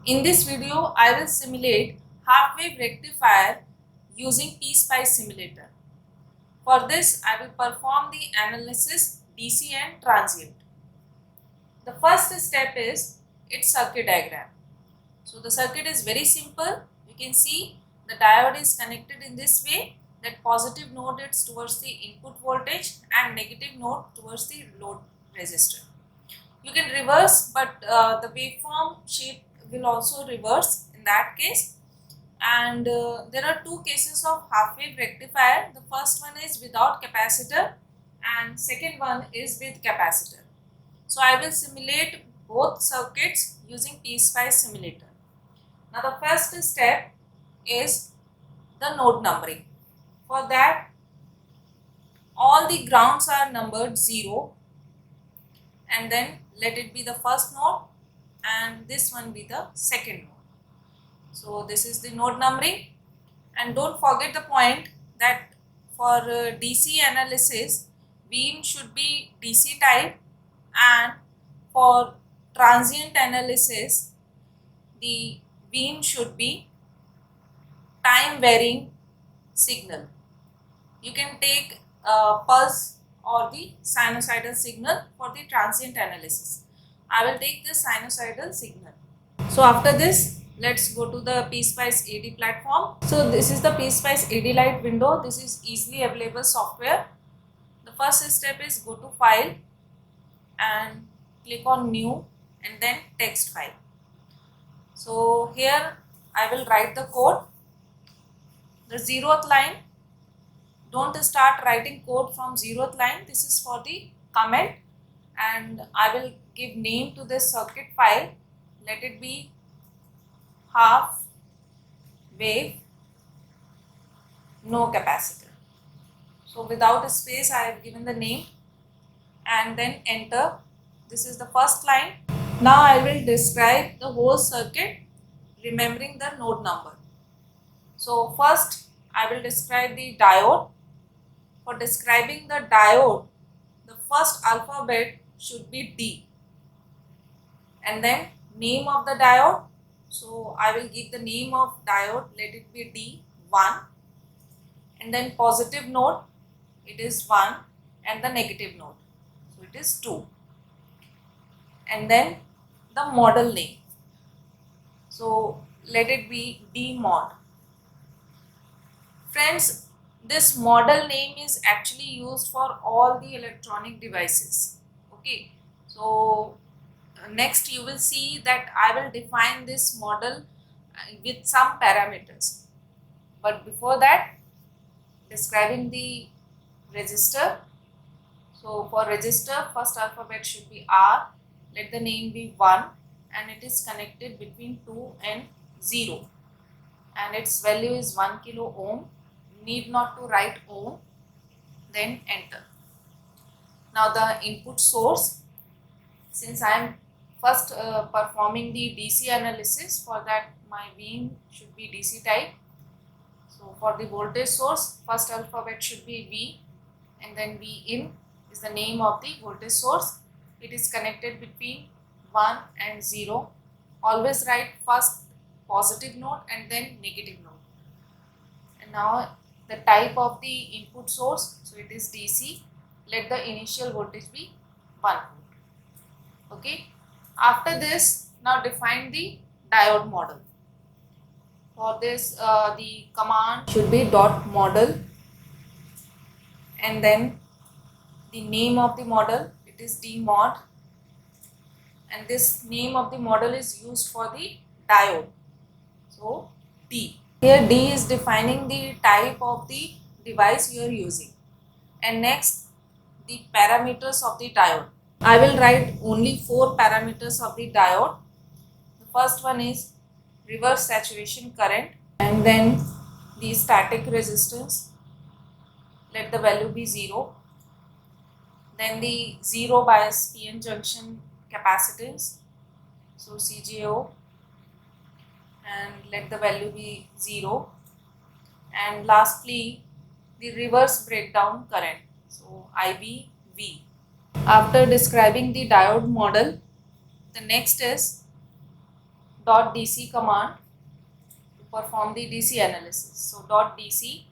In this video, I will simulate half-wave rectifier using PSpice simulator. For this, I will perform the analysis DC and transient. The first step is its circuit diagram. So the circuit is very simple. You can see the diode is connected in this way, that positive node is towards the input voltage and negative node towards the load resistor. You can reverse, but the waveform shape will also reverse in that case. And there are two cases of half wave rectifier. The first one is without capacitor and second one is with capacitor. So I will simulate both circuits using PSpice simulator. Now the first step is the node numbering. For that, all the grounds are numbered 0 and then let it be the first node and this one be the second node. So this is the node numbering, and don't forget the point that for DC analysis beam should be DC type, and for transient analysis the beam should be time varying signal. You can take pulse or the sinusoidal signal for the transient analysis. I will take the sinusoidal signal. So after this, let's go to the PSpice AD platform. So this is the PSpice AD Lite window. This is easily available software. The first step is go to file and click on new and then text file. So here I will write the code. The 0th line, don't start writing code from 0th line. This is for the comment, and I will give name to this circuit file. Let it be half wave no capacitor. So without a space I have given the name and then enter. This is the first line. Now I will describe the whole circuit remembering the node number. So first I will describe the diode. For describing the diode, the first alphabet should be D, and then name of the diode. So I will give the name of diode, let it be D1, and then positive node, it is 1, and the negative node, so it is 2, and then the model name. So let it be D mod. Friends, this model name is actually used for all the electronic devices. Okay, so next you will see that I will define this model with some parameters, but before that, describing the resistor. So for resistor, first alphabet should be R, let the name be 1, and it is connected between 2 and 0, and its value is 1 kilo ohm. Need not to write ohm, then enter. Now the input source, since I am first performing the DC analysis, for that my beam should be DC type. So for the voltage source, first alphabet should be V, and then V in is the name of the voltage source. It is connected between 1 and 0. Always write first positive node and then negative node. And now the type of the input source, so it is DC. Let the initial voltage be 1 volt. Okay. After this, now define the diode model. For this, the command should be dot model, and then the name of the model, it is D mod, and this name of the model is used for the diode. So D. Here D is defining the type of the device you are using. And next, the parameters of the diode. I will write only 4 parameters of the diode. The first one is reverse saturation current, and then the static resistance, let the value be 0. Then the 0 bias PN junction capacitance, so CJO, and let the value be 0. And lastly, the reverse breakdown current, so IBV. After describing the diode model, the next is dot DC command to perform the DC analysis. So dot DC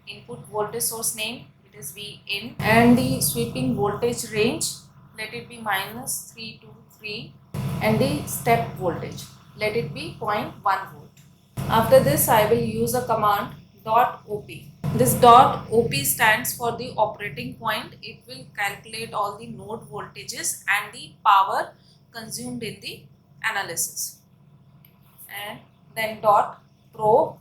input voltage source name, it is Vin, and the sweeping voltage range, let it be -3 to 3, and the step voltage, let it be 0.1 volt. After this, I will use a command dot op. This dot op stands for the operating point. It will calculate all the node voltages and the power consumed in the analysis. And then dot probe.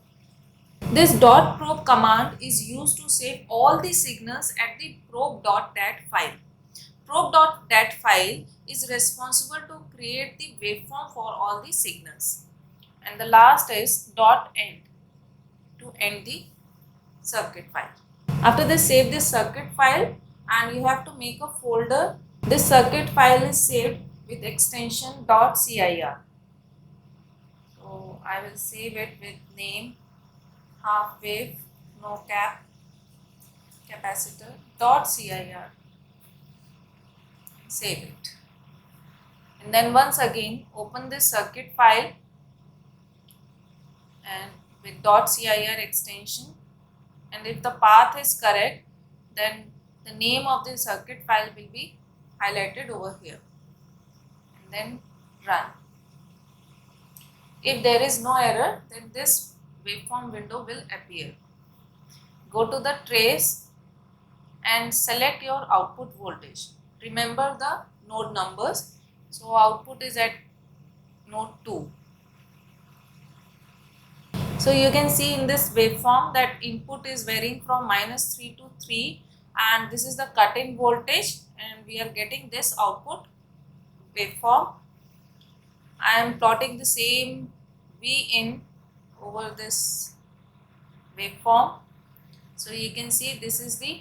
This dot probe command is used to save all the signals at the probe.dat file. Probe.dat file is responsible to create the waveform for all the signals. And the last is dot end to end the circuit file. After this, save this circuit file and you have to make a folder. This circuit file is saved with extension .cir. So I will save it with name half wave no cap capacitor .cir. Save it. And then once again open this circuit file and with .cir extension, and if the path is correct, then the name of the circuit file will be highlighted over here, and then run. If there is no error, then this waveform window will appear. Go to the trace and select your output voltage. Remember the node numbers. So output is at node 2. So you can see in this waveform that input is varying from -3 to 3, and this is the cut-in voltage, and we are getting this output waveform. I am plotting the same Vin over this waveform. So you can see this is the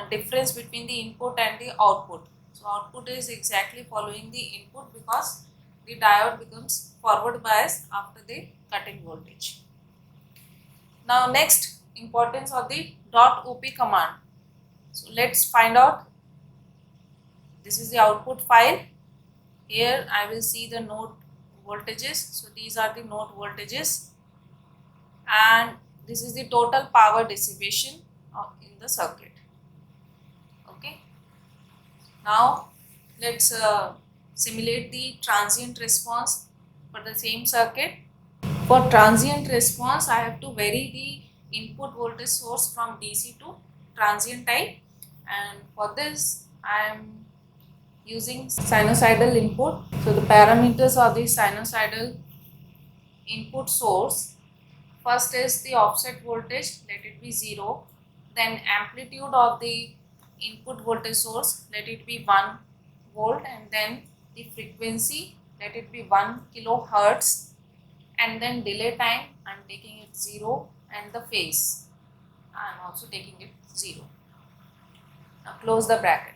difference between the input and the output. So output is exactly following the input because the diode becomes forward biased after the cutting voltage. Now next, importance of the .op command. So let's find out. This is the output file. Here I will see the node voltages. So these are the node voltages, and this is the total power dissipation in the circuit. Okay. Now let's simulate the transient response for the same circuit. For transient response, I have to vary the input voltage source from DC to transient type, and for this I am using sinusoidal input. So the parameters of the sinusoidal input source, first is the offset voltage, let it be 0, then amplitude of the input voltage source, let it be 1 volt, and then the frequency, let it be 1 kilohertz, and then delay time I am taking it 0, and the phase I am also taking it 0. Now close the bracket.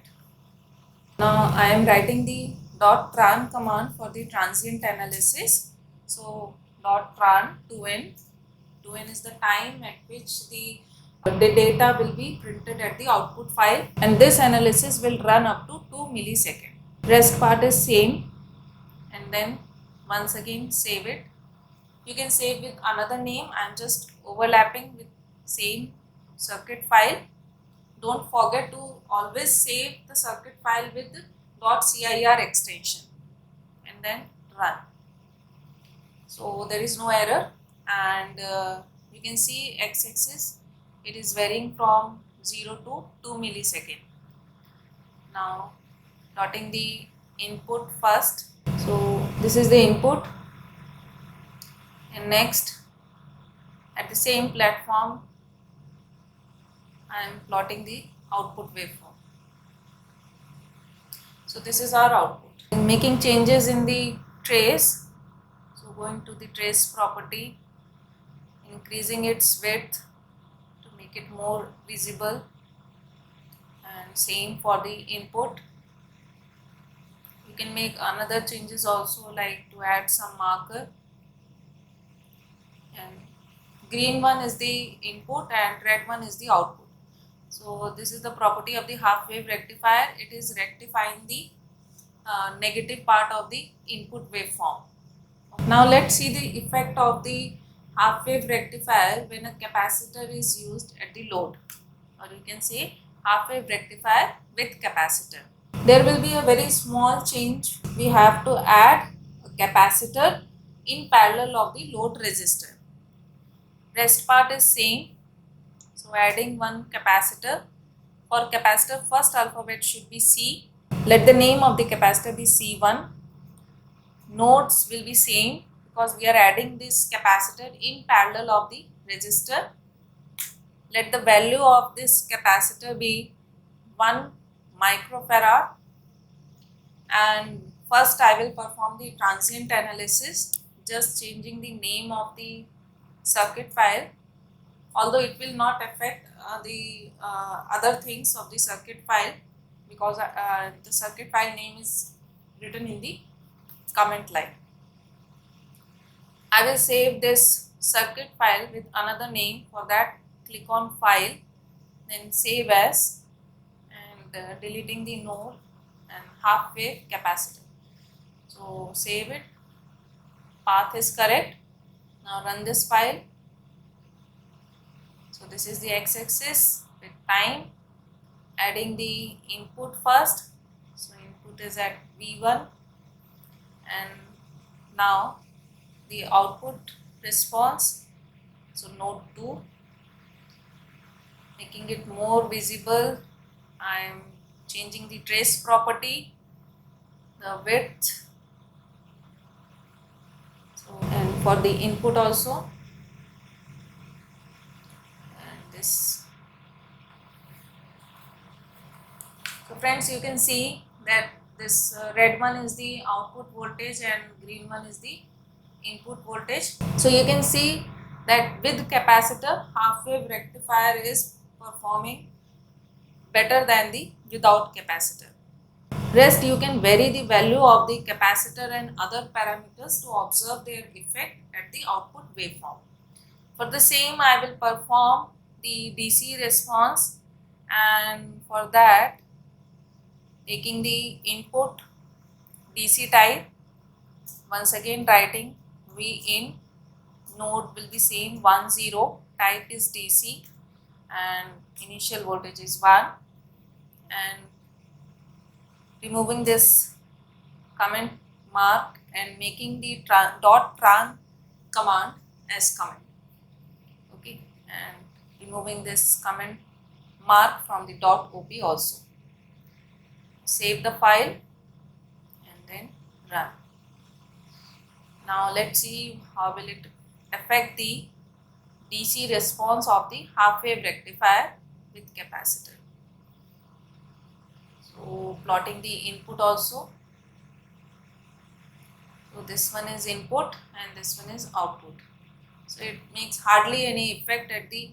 Now I am writing the .tran command for the transient analysis. So .tran 2n is the time at which the data will be printed at the output file, and this analysis will run up to 2 milliseconds. Rest part is same, and then once again save it. You can save with another name. I am just overlapping with same circuit file. Don't forget to always save the circuit file with the .cir extension and then run. So there is no error, and you can see x-axis, it is varying from 0 to 2 millisecond. Now plotting the input first. So this is the input, and next at the same platform I am plotting the output waveform. So this is our output. Making changes in the trace. So going to the trace property, increasing its width to make it more visible, and same for the input. You can make another changes also, like to add some marker, and green one is the input and red one is the output. So this is the property of the half wave rectifier. It is rectifying the negative part of the input waveform. Now let's see the effect of the half wave rectifier when a capacitor is used at the load, or you can say half wave rectifier with capacitor. There will be a very small change. We have to add a capacitor in parallel of the load resistor. Rest part is same. So adding one capacitor. For capacitor, first alphabet should be C. Let the name of the capacitor be C1. Nodes will be same because we are adding this capacitor in parallel of the resistor. Let the value of this capacitor be 1 microfarad. And first I will perform the transient analysis, just changing the name of the circuit file, although it will not affect the other things of the circuit file, because the circuit file name is written in the comment line. I will save this circuit file with another name. For that, click on file, then save as, and deleting the node and half wave capacitor. So save it, path is correct. Now run this file. So this is the x-axis with time, adding the input first. So input is at V1, and now the output response. So node 2, making it more visible. I am changing the trace property, the width, so, and for the input also, and this. So friends, you can see that this red one is the output voltage and green one is the input voltage. So you can see that with capacitor, half wave rectifier is performing better than the without capacitor. Rest, you can vary the value of the capacitor and other parameters to observe their effect at the output waveform. For the same, I will perform the DC response, and for that, taking the input DC type, once again writing V in, node will be same 1 0, type is DC, and initial voltage is 1, and removing this comment mark and making the dot tran command as comment. Okay, and removing this comment mark from the dot op also. Save the file and then run. Now let's see how will it affect the DC response of the half wave rectifier with capacitor. So plotting the input also. So this one is input and this one is output. So it makes hardly any effect at the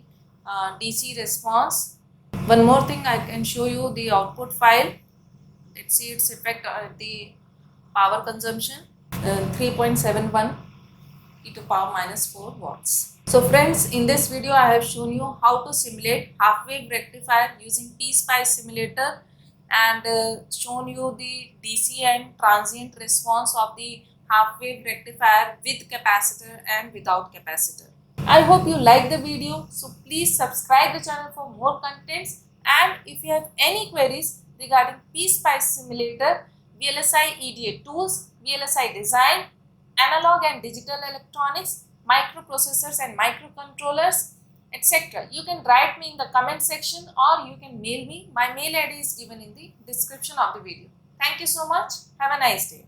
DC response. One more thing, I can show you the output file. Let's see its effect at the power consumption. 3.71 e to power minus 4 watts. So friends, in this video I have shown you how to simulate half wave rectifier using PSpice simulator, and shown you the DC and transient response of the half wave rectifier with capacitor and without capacitor. I hope you like the video, so please subscribe the channel for more contents, and if you have any queries regarding PSpice simulator, VLSI EDA tools, VLSI design, analog and digital electronics, microprocessors and microcontrollers, etc., you can write me in the comment section or you can mail me. My mail ID is given in the description of the video. Thank you so much. Have a nice day.